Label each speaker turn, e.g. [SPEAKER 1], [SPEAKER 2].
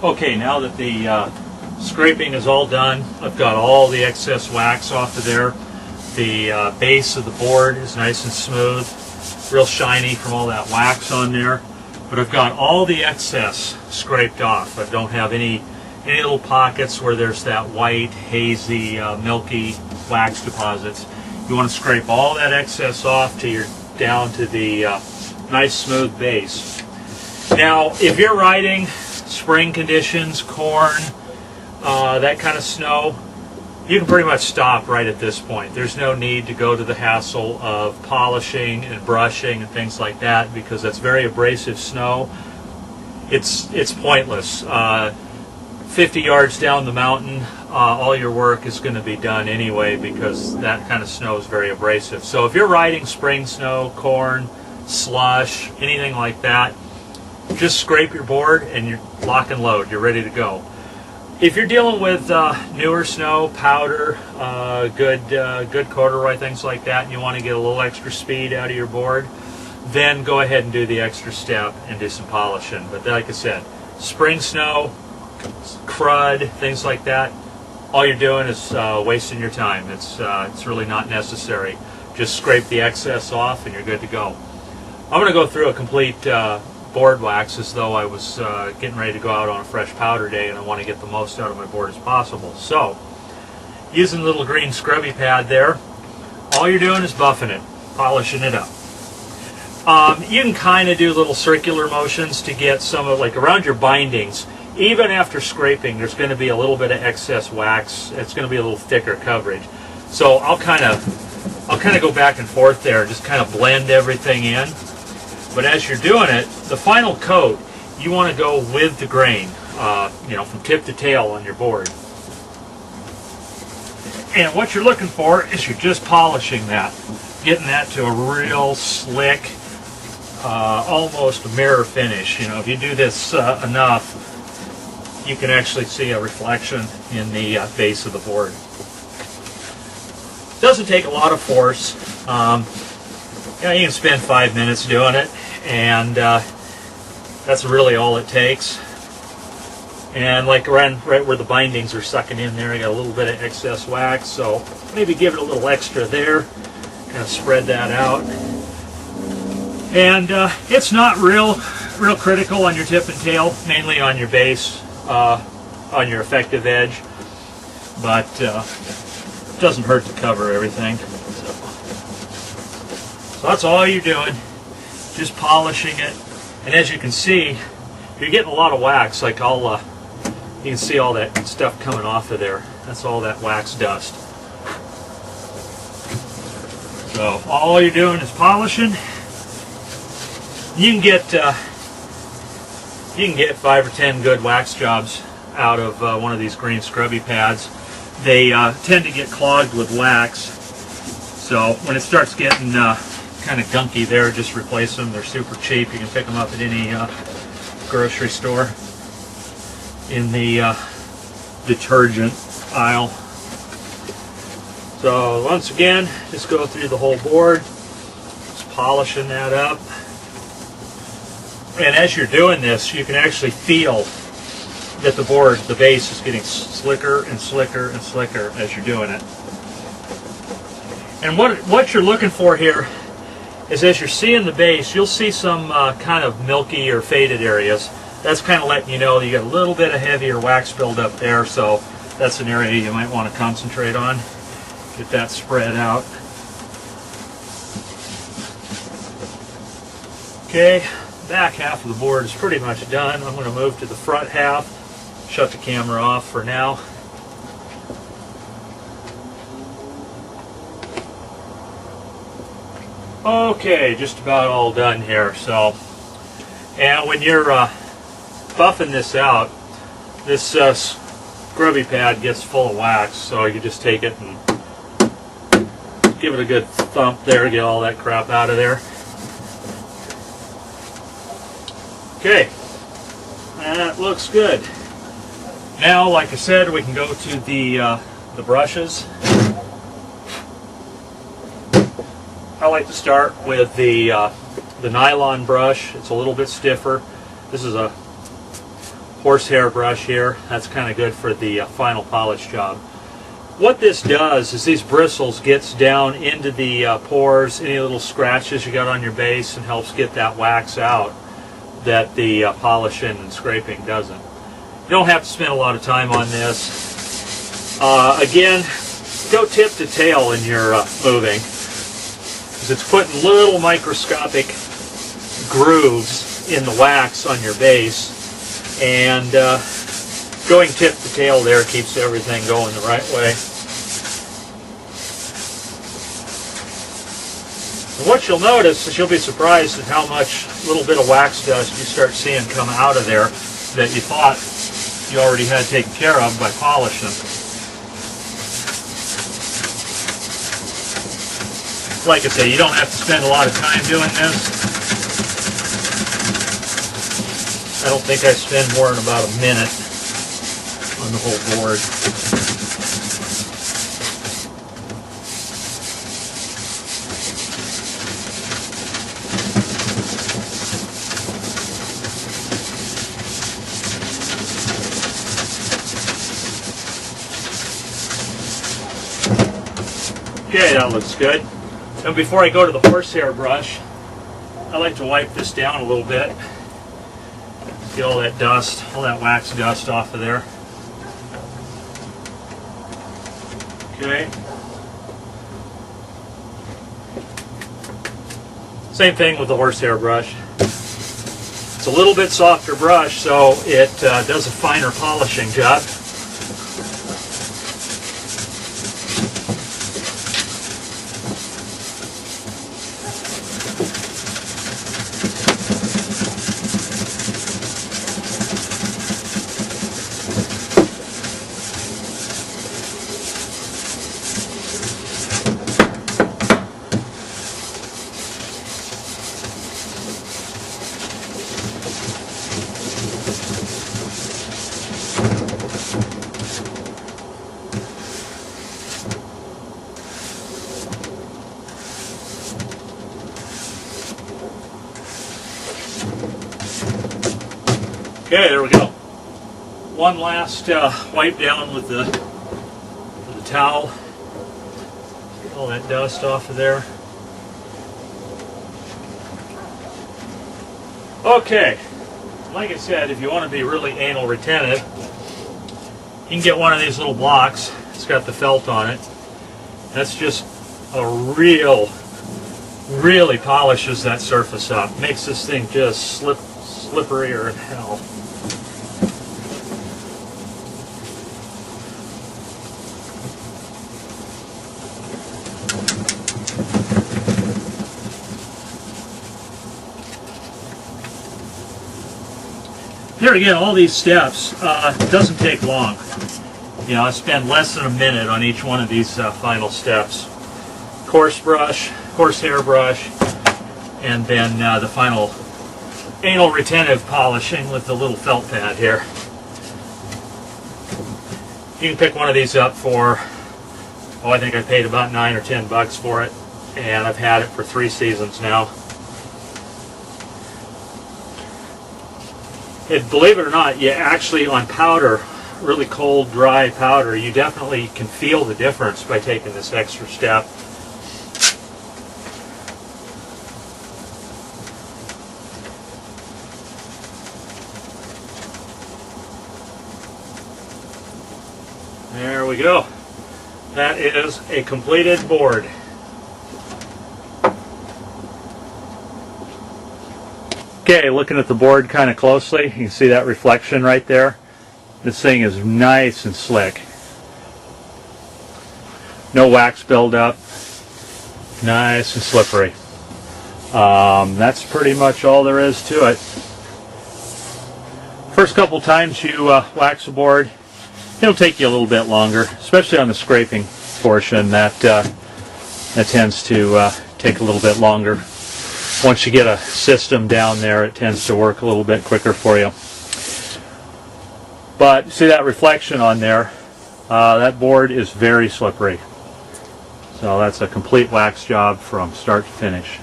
[SPEAKER 1] Okay, now that the scraping is all done, I've got all the excess wax off of there. The base of the board is nice and smooth, real shiny from all that wax on there. But I've got all the excess scraped off. I don't have any little pockets where there's that white, hazy, milky wax deposits. You want to scrape all that excess off till you're down to the nice smooth base. Now, if you're riding spring conditions, corn, that kind of snow, you can pretty much stop right at this point. There's no need to go to the hassle of polishing and brushing and things like that, because that's very abrasive snow. It's pointless. 50 yards down the mountain, all your work is going to be done anyway, because that kind of snow is very abrasive. So if you're riding spring snow, corn, slush, anything like that, just scrape your board and you're lock and load. You're ready to go. If you're dealing with newer snow, powder, good corduroy, things like that, and you want to get a little extra speed out of your board, then go ahead and do the extra step and do some polishing. But like I said, spring snow, crud, things like that, all you're doing is wasting your time. It's really not necessary. Just scrape the excess off and you're good to go. I'm going to go through a complete board wax as though I was getting ready to go out on a fresh powder day, and I want to get the most out of my board as possible. So, using the little green scrubby pad there, all you're doing is buffing it, polishing it up. You can kind of do little circular motions to get some of, like around your bindings. Even after scraping, there's going to be a little bit of excess wax. It's going to be a little thicker coverage. So I'll kind of go back and forth there, just kind of blend everything in. But as you're doing it, the final coat, you want to go with the grain, from tip to tail on your board. And what you're looking for is you're just polishing that, getting that to a real slick, almost mirror finish. If you do this enough, you can actually see a reflection in the base of the board. Doesn't take a lot of force. You can spend 5 minutes doing it, and that's really all it takes. And like right where the bindings are sucking in there, I got a little bit of excess wax, so maybe give it a little extra there, kind of spread that out. And it's not real critical on your tip and tail, mainly on your base, on your effective edge, but it doesn't hurt to cover everything. So that's all you're doing, just polishing it. And as you can see, you're getting a lot of wax. Like you can see all that stuff coming off of there. That's all that wax dust. So all you're doing is polishing. You can get 5 or 10 good wax jobs out of one of these green scrubby pads. They tend to get clogged with wax. So when it starts getting kind of gunky there, just replace them. They're super cheap. You can pick them up at any grocery store in the detergent aisle. So once again, just go through the whole board, just polishing that up. And as you're doing this, you can actually feel that the base is getting slicker and slicker and slicker as you're doing it. And what you're looking for here is, as you're seeing the base, you'll see some kind of milky or faded areas. That's kind of letting you know you got a little bit of heavier wax buildup there, so that's an area you might want to concentrate on. Get that spread out. Okay, back half of the board is pretty much done. I'm going to move to the front half, shut the camera off for now. Okay, just about all done here. So, and when you're buffing this out, this scrubby pad gets full of wax, so you just take it and give it a good thump there to get all that crap out of there. Okay, that looks good. Now, like I said, we can go to the brushes. I like to start with the nylon brush. It's a little bit stiffer. This is a horsehair brush here. That's kind of good for the final polish job. What this does is these bristles gets down into the pores, any little scratches you got on your base, and helps get that wax out that the polishing and scraping doesn't. You don't have to spend a lot of time on this. Again, go tip to tail in your moving, because it's putting little microscopic grooves in the wax on your base, and going tip to tail there keeps everything going the right way. And what you'll notice is you'll be surprised at how much little bit of wax dust you start seeing come out of there that you thought you already had taken care of by polishing. Like I say, you don't have to spend a lot of time doing this. I don't think I spend more than about a minute on the whole board. Okay, that looks good. And before I go to the horsehair brush, I like to wipe this down a little bit. Get all that dust, all that wax dust off of there. Okay. Same thing with the horsehair brush. It's a little bit softer brush, so it does a finer polishing job. Okay, there we go. One last wipe down with the towel. Get all that dust off of there. Okay, like I said, if you want to be really anal retentive, you can get one of these little blocks. It's got the felt on it. That's just really polishes that surface up. Makes this thing just slipperier than hell. Here again, all these steps doesn't take long. You know, I spend less than a minute on each one of these final steps. Coarse brush, horsehair brush, and then the final anal retentive polishing with the little felt pad here. You can pick one of these up for, I think I paid about $9 or $10 for it, and I've had it for 3 seasons now. Believe it or not, you actually, on powder, really cold, dry powder, you definitely can feel the difference by taking this extra step. There we go. That is a completed board. Okay, looking at the board kind of closely, you can see that reflection right there. This thing is nice and slick. No wax buildup. Nice and slippery. That's pretty much all there is to it. First couple times you wax a board, it'll take you a little bit longer, especially on the scraping portion. That tends to take a little bit longer. Once you get a system down there, it tends to work a little bit quicker for you. But see that reflection on there? That board is very slippery. So that's a complete wax job from start to finish.